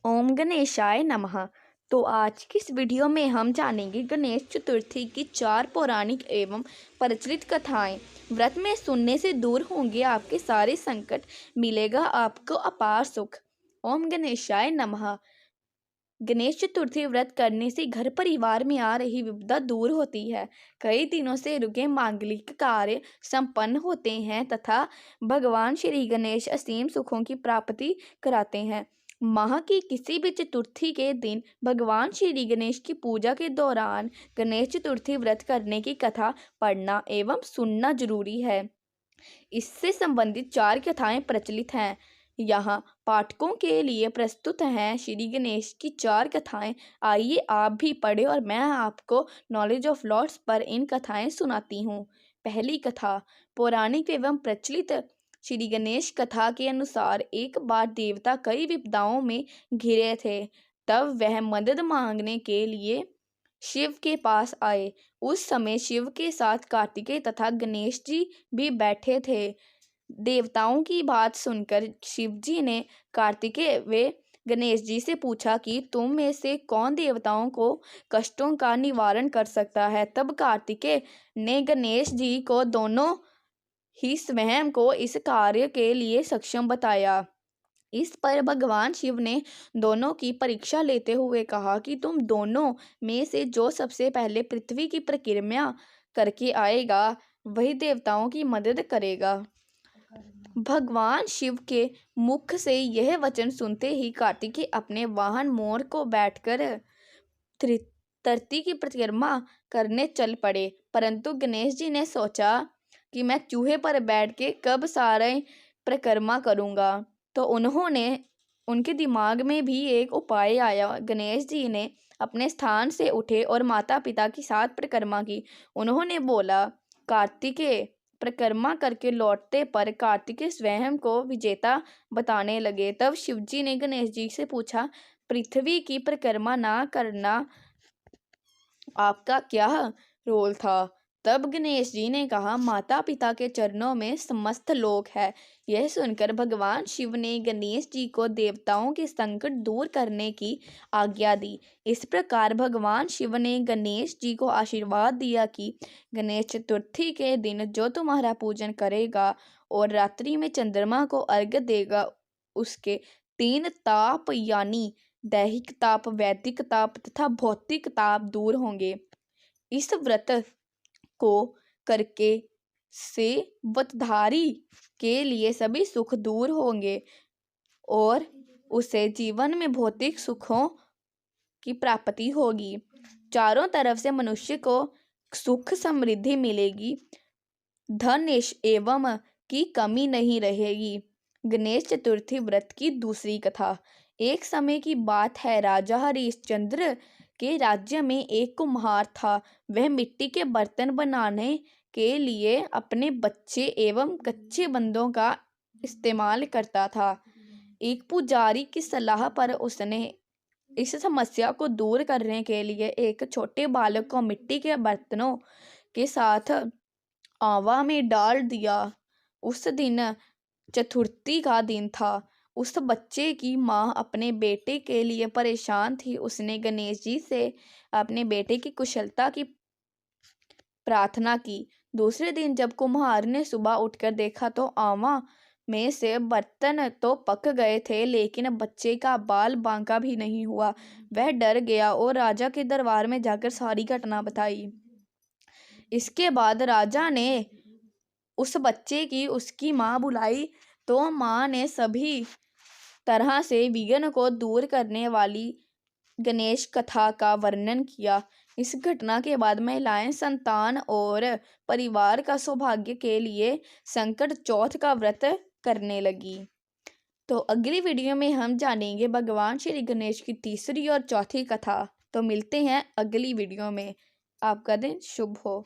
ओम गणेशाय नमः। तो आज की इस वीडियो में हम जानेंगे गणेश चतुर्थी की 4 पौराणिक एवं प्रचलित कथाएं। व्रत में सुनने से दूर होंगे आपके सारे संकट, मिलेगा आपको अपार सुख। ओम गणेशाय नमः। गणेश चतुर्थी व्रत करने से घर परिवार में आ रही विपदा दूर होती है। कई दिनों से रुके मांगलिक कार्य संपन्न होते हैं तथा भगवान श्री गणेश असीम सुखों की प्राप्ति कराते हैं। माह की किसी भी चतुर्थी के दिन भगवान श्री गणेश की पूजा के दौरान गणेश चतुर्थी व्रत करने की कथा पढ़ना एवं सुनना जरूरी है। इससे संबंधित 4 कथाएं प्रचलित हैं। यहाँ पाठकों के लिए प्रस्तुत हैं श्री गणेश की 4 कथाएं। आइए आप भी पढ़ें और मैं आपको नॉलेज ऑफ लॉर्ड्स पर इन कथाएं सुनाती हूँ। पहली कथा। पौराणिक एवं प्रचलित श्री गणेश कथा के अनुसार एक बार देवता कई विपदाओं में घिरे थे। तब वह मदद मांगने के लिए शिव के पास आए। उस समय शिव के साथ कार्तिकेय तथा गणेश जी भी बैठे थे। देवताओं की बात सुनकर शिव जी ने कार्तिकेय व गणेश जी से पूछा कि तुम में से कौन देवताओं को कष्टों का निवारण कर सकता है। तब कार्तिकेय ने गणेश जी को दोनों ही स्वयं को इस कार्य के लिए सक्षम बताया। इस पर भगवान शिव ने दोनों की परीक्षा लेते हुए कहा कि तुम दोनों में से जो सबसे पहले पृथ्वी की परिक्रमा करके आएगा वही देवताओं की मदद करेगा। भगवान शिव के मुख से यह वचन सुनते ही कार्तिकेय अपने वाहन मोर को बैठकर धरती की परिक्रमा करने चल पड़े। परंतु गणेश जी ने सोचा कि मैं चूहे पर बैठ के कब सारे परिक्रमा करूंगा। तो उनके दिमाग में भी एक उपाय आया। गणेश जी ने अपने स्थान से उठे और माता पिता के साथ परिक्रमा की। उन्होंने बोला, कार्तिकेय परिक्रमा करके लौटते पर कार्तिकेय स्वयं को विजेता बताने लगे। तब शिवजी ने गणेश जी से पूछा, पृथ्वी की परिक्रमा ना करना आपका क्या रोल था। तब गणेश जी ने कहा, माता पिता के चरणों में समस्त लोक है। यह सुनकर भगवान शिव ने गणेश जी को देवताओं के संकट दूर करने की आज्ञा दी। इस प्रकार भगवान शिव ने गणेश जी को आशीर्वाद दिया कि गणेश चतुर्थी के दिन जो तुम्हारा पूजन करेगा और रात्रि में चंद्रमा को अर्घ्य देगा उसके 3 ताप यानी दैहिक ताप, वैदिक ताप तथा भौतिक ताप दूर होंगे। इस व्रत को करके से व्रतधारी के लिए सभी सुख दूर होंगे और उसे जीवन में भौतिक सुखों की प्राप्ति होगी। चारों तरफ से मनुष्य को सुख समृद्धि मिलेगी, धन एवं की कमी नहीं रहेगी। गणेश चतुर्थी व्रत की दूसरी कथा। एक समय की बात है, राजा हरिश्चंद्र के राज्य में एक कुम्हार था। वह मिट्टी के बर्तन बनाने के लिए अपने बच्चे एवं कच्चे बंदों का इस्तेमाल करता था। एक पुजारी की सलाह पर उसने इस समस्या को दूर करने के लिए एक छोटे बालक को मिट्टी के बर्तनों के साथ आवा में डाल दिया। उस दिन चतुर्थी का दिन था। उस बच्चे की माँ अपने बेटे के लिए परेशान थी। उसने गणेश जी से अपने बेटे की कुशलता की प्रार्थना की। दूसरे दिन जब कुम्हार ने सुबह उठकर देखा तो आवा में से बर्तन तो पक गए थे लेकिन बच्चे का बाल बांका भी नहीं हुआ। वह डर गया और राजा के दरबार में जाकर सारी घटना बताई। इसके बाद राजा ने उस बच्चे की उसकी माँ बुलाई तो माँ ने सभी तरह से विघ्न को दूर करने वाली गणेश कथा का वर्णन किया। इस घटना के बाद महिलाएं संतान और परिवार का सौभाग्य के लिए संकट चौथ का व्रत करने लगी। तो अगली वीडियो में हम जानेंगे भगवान श्री गणेश की तीसरी और चौथी कथा। तो मिलते हैं अगली वीडियो में। आपका दिन शुभ हो।